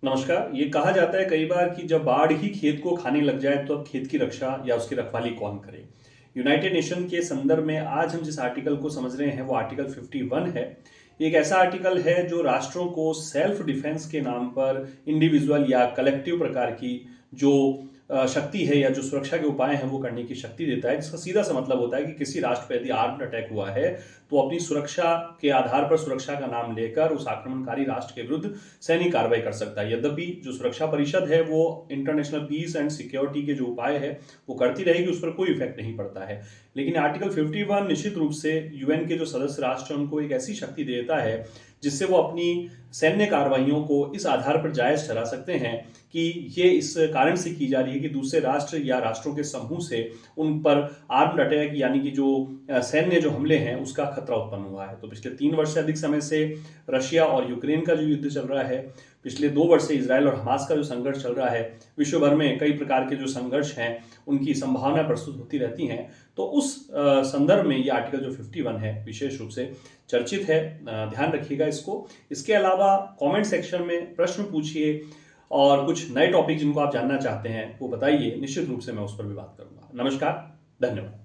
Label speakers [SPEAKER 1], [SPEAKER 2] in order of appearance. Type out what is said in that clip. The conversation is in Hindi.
[SPEAKER 1] नमस्कार। ये कहा जाता है कई बार कि जब बाढ़ ही खेत को खाने लग जाए तो अब खेत की रक्षा या उसकी रखवाली कौन करे। यूनाइटेड नेशन के संदर्भ में आज हम जिस आर्टिकल को समझ रहे हैं वो आर्टिकल 51 है। एक ऐसा आर्टिकल है जो राष्ट्रों को सेल्फ डिफेंस के नाम पर इंडिविजुअल या कलेक्टिव प्रकार की जो शक्ति है या जो सुरक्षा के उपाय हैं वो करने की शक्ति देता है, जिसका सीधा सा मतलब होता है कि किसी राष्ट्र पर यदि आर्म्ड अटैक हुआ है तो अपनी सुरक्षा के आधार पर सुरक्षा का नाम लेकर उस आक्रमणकारी राष्ट्र के विरुद्ध सैनिक कार्रवाई कर सकता है। यद्यपि जो सुरक्षा परिषद है वो इंटरनेशनल पीस एंड सिक्योरिटी के जो उपाय है वो करती रहेगी, उस पर कोई इफेक्ट नहीं पड़ता है। लेकिन आर्टिकल 51 निश्चित रूप से यूएन के जो सदस्य राष्ट्र हैं उनको एक ऐसी शक्ति देता है जिससे वो अपनी सैन्य कार्रवाइयों को इस आधार पर जायज ठहरा सकते हैं कि ये इस कारण से की जा रही है कि दूसरे राष्ट्र या राष्ट्रों के समूह से उन पर आर्म्ड अटैक यानी कि जो सैन्य जो हमले हैं उसका खतरा उत्पन्न हुआ है। तो पिछले 3 वर्ष से अधिक समय से रशिया और यूक्रेन का जो युद्ध चल रहा है, पिछले 2 वर्ष से इजराइल और हमास का जो संघर्ष चल रहा है, विश्व भर में कई प्रकार के जो संघर्ष हैं उनकी संभावना प्रस्तुत होती रहती हैं। तो उस संदर्भ में ये आर्टिकल जो 51 है विशेष रूप से चर्चित है। ध्यान रखिएगा इसको। इसके अलावा कमेंट सेक्शन में प्रश्न पूछिए और कुछ नए टॉपिक जिनको आप जानना चाहते हैं वो बताइए, निश्चित रूप से मैं उस पर भी बात करूंगा। नमस्कार, धन्यवाद।